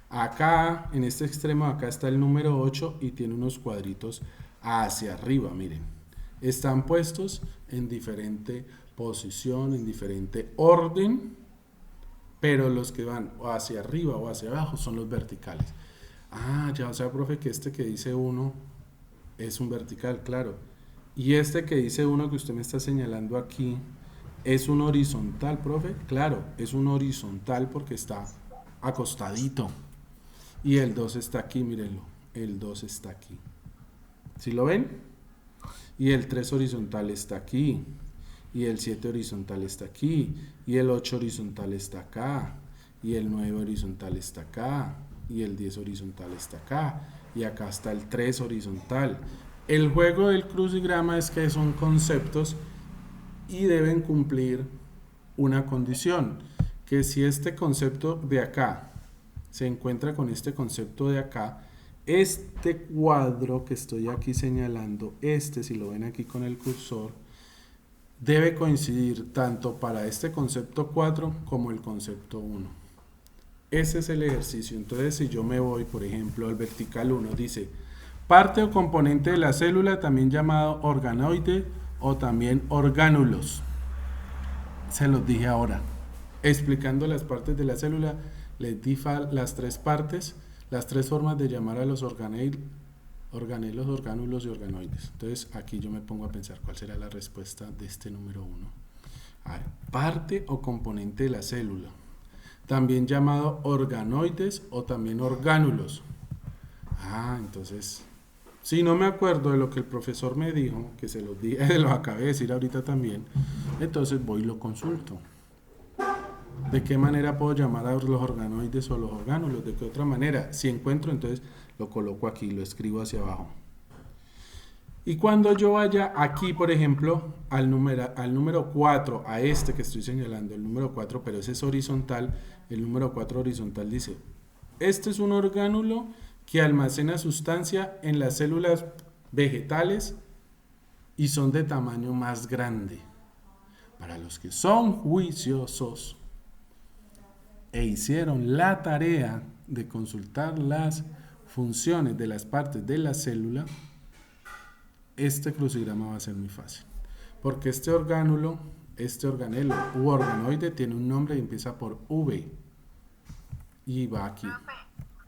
A: Acá, en este extremo, acá está el número 8 y tiene unos cuadritos hacia arriba, miren. Están puestos en diferente posición, en diferente orden, pero los que van hacia arriba o hacia abajo son los verticales. Ah, ya, o sea, profe, que este que dice 1 es un vertical, claro. Y este que dice 1 que usted me está señalando aquí es un horizontal, profe. Claro, es un horizontal porque está acostadito. Y el 2 está aquí, mírenlo. El 2 está aquí. ¿Sí lo ven? Y el 3 horizontal está aquí. Y el 7 horizontal está aquí. Y el 8 horizontal está acá. Y el 9 horizontal está acá. Y el 10 horizontal está acá. Y acá está el 3 horizontal. El juego del crucigrama es que son conceptos y deben cumplir una condición, que si este concepto de acá se encuentra con este concepto de acá, este cuadro que estoy aquí señalando, si lo ven aquí con el cursor, debe coincidir tanto para este concepto 4 como el concepto 1. Ese es el ejercicio. Entonces, si yo me voy, por ejemplo, al vertical 1, dice parte o componente de la célula, también llamado organoide o también orgánulos. Se los dije ahora. Explicando las partes de la célula, les di las tres partes, las tres formas de llamar a los organelos, orgánulos y organoides. Entonces, aquí yo me pongo a pensar cuál será la respuesta de este número 1. A ver, parte o componente de la célula, también llamado organoides o también orgánulos. Ah, entonces, si no me acuerdo de lo que el profesor me dijo, que se los dije, lo acabé de decir ahorita también, entonces voy y lo consulto. ¿De qué manera puedo llamar a los organoides o los orgánulos? ¿De qué otra manera? Si encuentro, entonces lo coloco aquí, lo escribo hacia abajo. Y cuando yo vaya aquí, por ejemplo, al número 4, a este que estoy señalando, el número 4, pero ese es horizontal, el número 4 horizontal dice, este es un orgánulo que almacena sustancia en las células vegetales y son de tamaño más grande. Para los que son juiciosos e hicieron la tarea de consultar las funciones de las partes de la célula, este crucigrama va a ser muy fácil. Porque este orgánulo, este organelo u organoide tiene un nombre y empieza por V. Y va aquí.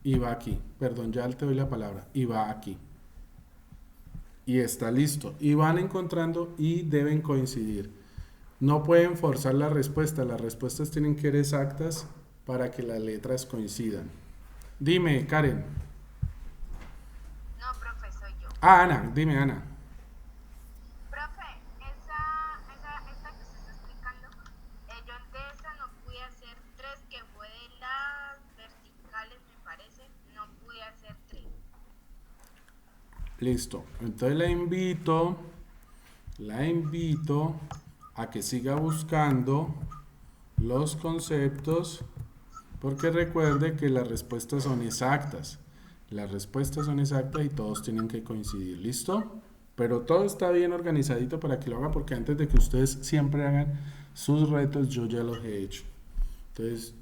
A: Y va aquí. Perdón, ya te doy la palabra. Y va aquí. Y está listo. Y van encontrando y deben coincidir. No pueden forzar la respuesta. Las respuestas tienen que ser exactas para que las letras coincidan. Dime, Karen.
B: No, profe, soy yo.
A: Ah, Ana. Dime, Ana.
B: Profe, esta que se está explicando, yo de esa no pude hacer tres, que fue de las verticales, me parece, no pude hacer tres.
A: Listo. Entonces la invito a que siga buscando los conceptos, porque recuerde que las respuestas son exactas. Las respuestas son exactas y todos tienen que coincidir. ¿Listo? Pero todo está bien organizadito para que lo haga, porque antes de que ustedes siempre hagan sus retos, yo ya los he hecho. Entonces,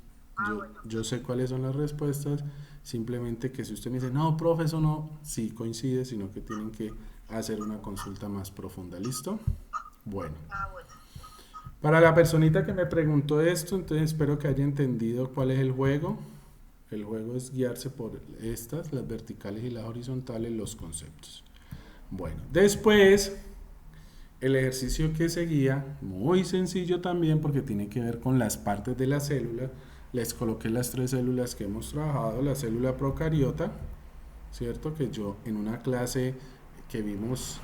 A: yo sé cuáles son las respuestas. Simplemente que si usted me dice, no, profe, eso no, sí coincide, sino que tienen que hacer una consulta más profunda. ¿Listo? Bueno.
B: Bueno.
A: Para la personita que me preguntó esto, entonces espero que haya entendido cuál es el juego. El juego es guiarse por estas, las verticales y las horizontales, los conceptos. Bueno, después el ejercicio que seguía, muy sencillo también porque tiene que ver con las partes de la célula. Les coloqué las tres células que hemos trabajado, la célula procariota, ¿cierto? Que yo en una clase que vimos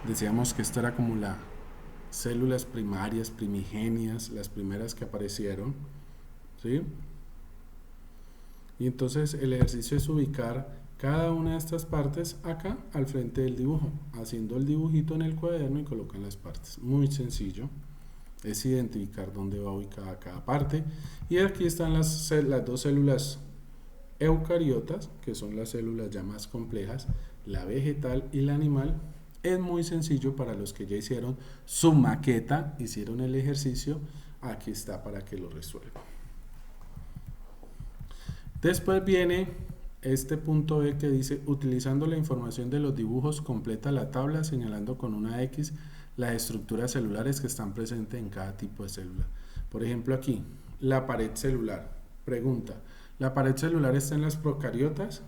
A: decíamos que esta era como las células primarias, primigenias, las primeras que aparecieron, ¿sí? Y entonces el ejercicio es ubicar cada una de estas partes acá al frente del dibujo, haciendo el dibujito en el cuaderno y colocan las partes. Muy sencillo. Es identificar dónde va ubicada cada parte. Y aquí están las dos células eucariotas, que son las células ya más complejas, la vegetal y la animal. Es muy sencillo para los que ya hicieron su maqueta, hicieron el ejercicio, aquí está para que lo resuelvan. Después viene este punto B que dice, utilizando la información de los dibujos, completa la tabla señalando con una X las estructuras celulares que están presentes en cada tipo de célula. Por ejemplo aquí, la pared celular. Pregunta, ¿la pared celular está en las procariotas?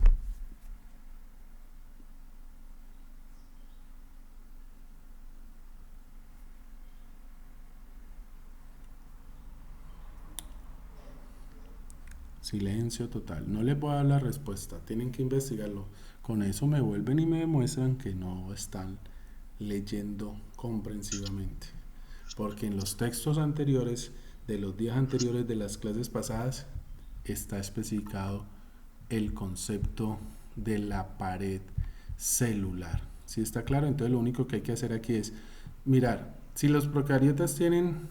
A: Silencio total. No les voy a dar la respuesta. Tienen que investigarlo. Con eso me vuelven y me demuestran que no están leyendo comprensivamente. Porque en los textos anteriores, de los días anteriores de las clases pasadas, está especificado el concepto de la pared celular. ¿Sí está claro? Entonces lo único que hay que hacer aquí es mirar. Si los procariotas tienen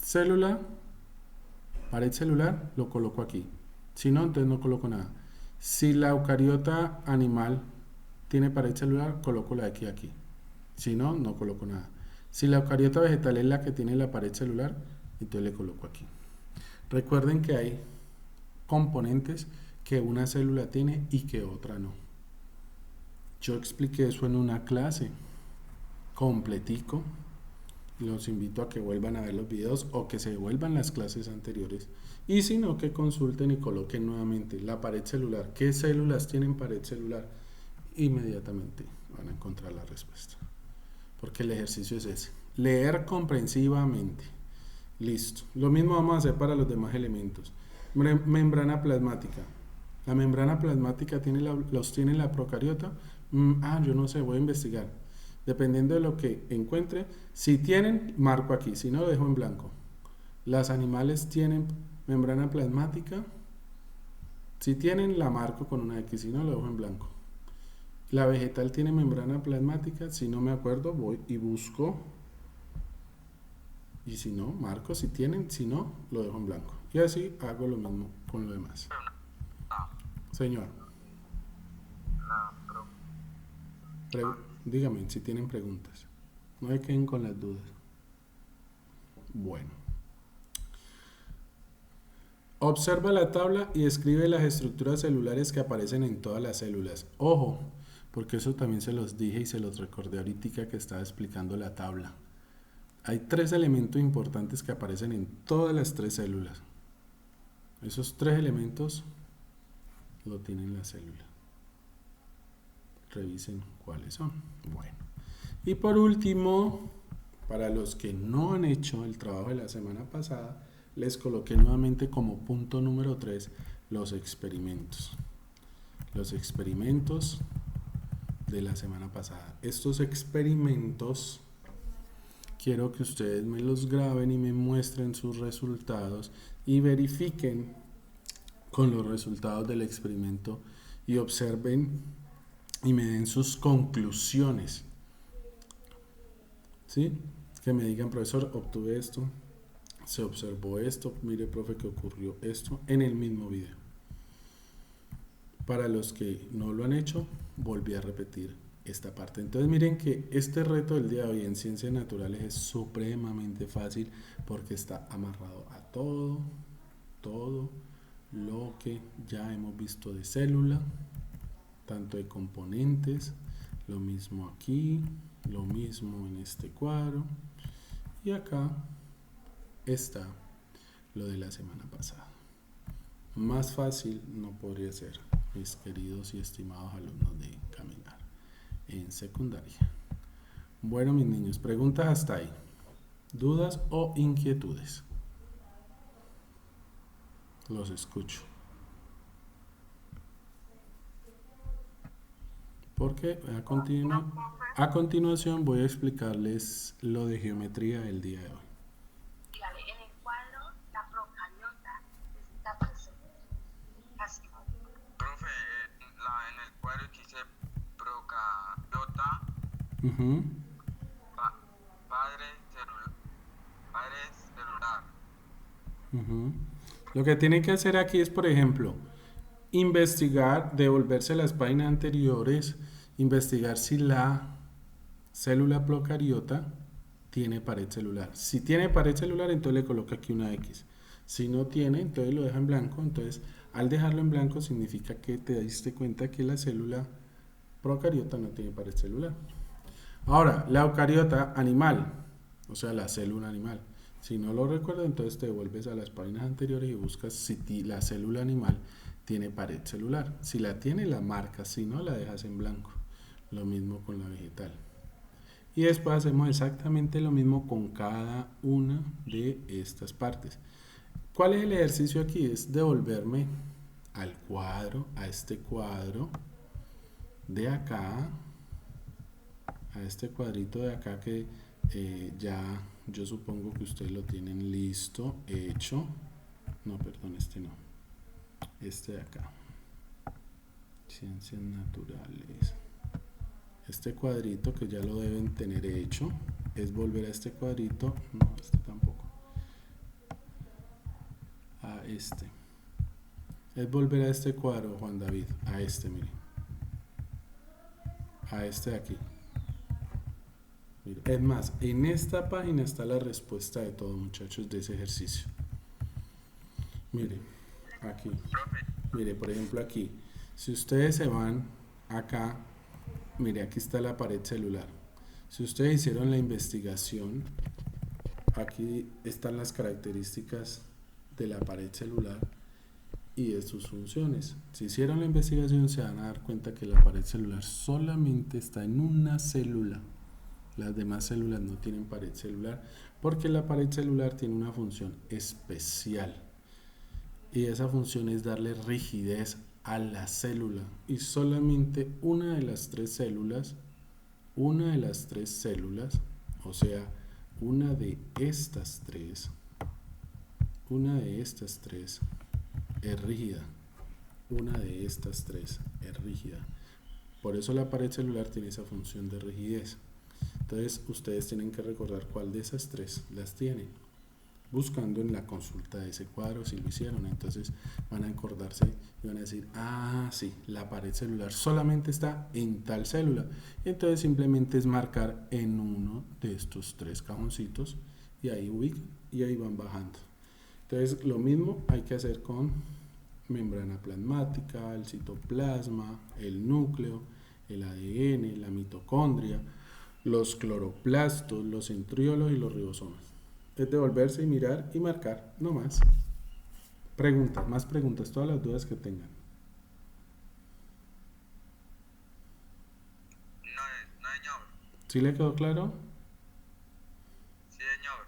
A: célula, pared celular, lo coloco aquí. Si no, entonces no coloco nada. Si la eucariota animal tiene pared celular, coloco la de aquí. Si no, no coloco nada. Si la eucariota vegetal es la que tiene la pared celular, entonces le coloco aquí. Recuerden que hay componentes que una célula tiene y que otra no. Yo expliqué eso en una clase completico. Los invito a que vuelvan a ver los videos o que se devuelvan las clases anteriores, y si no, que consulten y coloquen nuevamente la pared celular. ¿Qué células tienen pared celular? Inmediatamente van a encontrar la respuesta, porque el ejercicio es ese, leer comprensivamente. Listo. Lo mismo vamos a hacer para los demás elementos. Membrana plasmática. La membrana plasmática los tiene la procariota. Yo no sé, voy a investigar. Dependiendo de lo que encuentre, si tienen, marco aquí, si no, lo dejo en blanco. Las animales tienen membrana plasmática. Si tienen, la marco con una X, si no, lo dejo en blanco. La vegetal tiene membrana plasmática, si no me acuerdo, voy y busco. Y si no, marco si tienen, si no, lo dejo en blanco. Y así hago lo mismo con lo demás. Señor, dígame si tienen preguntas. No me queden con las dudas. Bueno. Observa la tabla y escribe las estructuras celulares que aparecen en todas las células. Ojo, porque eso también se los dije y se los recordé ahorita que estaba explicando la tabla. Hay 3 elementos importantes que aparecen en todas las 3 células. Esos 3 elementos lo tienen la célula. Revisen cuáles son. Bueno. Y por último, para los que no han hecho el trabajo de la semana pasada, les coloqué nuevamente como punto número 3 los experimentos. Los experimentos de la semana pasada. Estos experimentos quiero que ustedes me los graben y me muestren sus resultados y verifiquen con los resultados del experimento y observen y me den sus conclusiones. ¿Sí? Que me digan, profesor, obtuve esto, se observó esto, mire, profe, que ocurrió esto en el mismo video. Para los que no lo han hecho, volví a repetir esta parte. Entonces miren que este reto del día de hoy en ciencias naturales es supremamente fácil porque está amarrado a todo lo que ya hemos visto de célula, tanto de componentes, lo mismo aquí, lo mismo en este cuadro, y acá está lo de la semana pasada. Más fácil no podría ser, mis queridos y estimados alumnos de Caminar en secundaria. Bueno, mis niños, preguntas hasta ahí. ¿Dudas o inquietudes? Los escucho. Porque a continuación voy a explicarles lo de geometría del día de hoy.
B: En el cuadro, la procariota está presente. Así.
C: Profe, en el cuadro que dice procariota, padre celular.
A: Lo que tienen que hacer aquí es, por ejemplo, investigar, devolverse las páginas anteriores, investigar si la célula procariota tiene pared celular. Si tiene pared celular, entonces le coloca aquí una X. Si no tiene, entonces lo deja en blanco. Entonces, al dejarlo en blanco significa que te diste cuenta que la célula procariota no tiene pared celular. Ahora, la eucariota animal, o sea, la célula animal. Si no lo recuerdas, entonces te devuelves a las páginas anteriores y buscas si la célula animal tiene pared celular. Si la tiene, la marcas, si no, la dejas en blanco. Lo mismo con la vegetal. Y después hacemos exactamente lo mismo con cada una de estas partes. ¿Cuál es el ejercicio aquí? Es devolverme al cuadro, a este cuadro de acá, a este cuadrito de acá que ya yo supongo que ustedes lo tienen listo, hecho. No, perdón, este no. Este de acá. Ciencias naturales. Este cuadrito que ya lo deben tener hecho es volver a este cuadrito. No, este tampoco. A este. Es volver a este cuadro, Juan David. A este, mire. A este de aquí. Mire. Es más, en esta página está la respuesta de todo, muchachos, de ese ejercicio. Mire, aquí. Mire, por ejemplo, aquí. Si ustedes se van acá, mire, aquí está la pared celular. Si ustedes hicieron la investigación, aquí están las características de la pared celular y de sus funciones. Si hicieron la investigación, se van a dar cuenta que la pared celular solamente está en una célula. Las demás células no tienen pared celular porque la pared celular tiene una función especial. Y esa función es darle rigidez a la célula y solamente una de las tres células, o sea, una de estas tres es rígida. Una de estas tres es rígida. Por eso la pared celular tiene esa función de rigidez. Entonces, ustedes tienen que recordar cuál de esas tres las tienen, buscando en la consulta de ese cuadro si lo hicieron. Entonces van a acordarse y van a decir, ah, sí, la pared celular solamente está en tal célula. Entonces simplemente es marcar en uno de estos tres cajoncitos y ahí ubican y ahí van bajando. Entonces lo mismo hay que hacer con membrana plasmática, el citoplasma, el núcleo, el ADN, la mitocondria, los cloroplastos, los centriolos y los ribosomas. Es devolverse y mirar y marcar, no más. Preguntas, más preguntas, todas las dudas que tengan.
C: No, señor.
A: ¿Sí le quedó claro?
C: Sí, señor.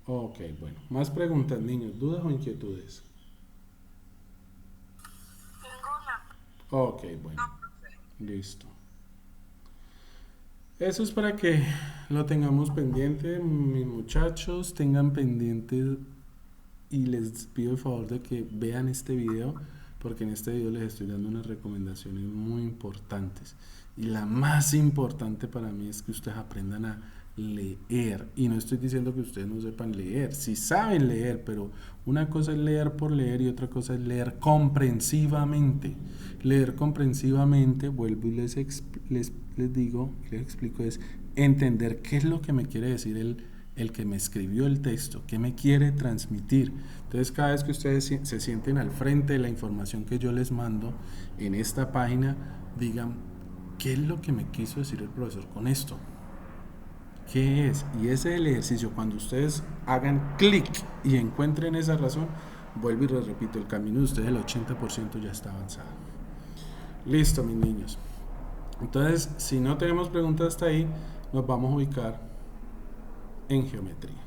A: Ok, bueno. Más preguntas, niños, dudas o inquietudes.
B: Ninguna.
A: Ok, bueno.
C: No, profe.
A: Listo. Eso es para que lo tengamos pendiente, mis muchachos, tengan pendiente y les pido el favor de que vean este video porque en este video les estoy dando unas recomendaciones muy importantes y la más importante para mí es que ustedes aprendan a leer y no estoy diciendo que ustedes no sepan leer, sí saben leer, pero una cosa es leer por leer y otra cosa es leer comprensivamente. Leer comprensivamente, vuelvo y les digo, les explico, es entender qué es lo que me quiere decir el que me escribió el texto, qué me quiere transmitir. Entonces cada vez que ustedes se sienten al frente de la información que yo les mando en esta página, digan qué es lo que me quiso decir el profesor con esto, qué es, y ese es el ejercicio. Cuando ustedes hagan clic y encuentren esa razón, vuelvo y les repito, el camino de ustedes el 80% ya está avanzado. Listo, mis niños. Entonces, si no tenemos preguntas hasta ahí, nos vamos a ubicar en geometría.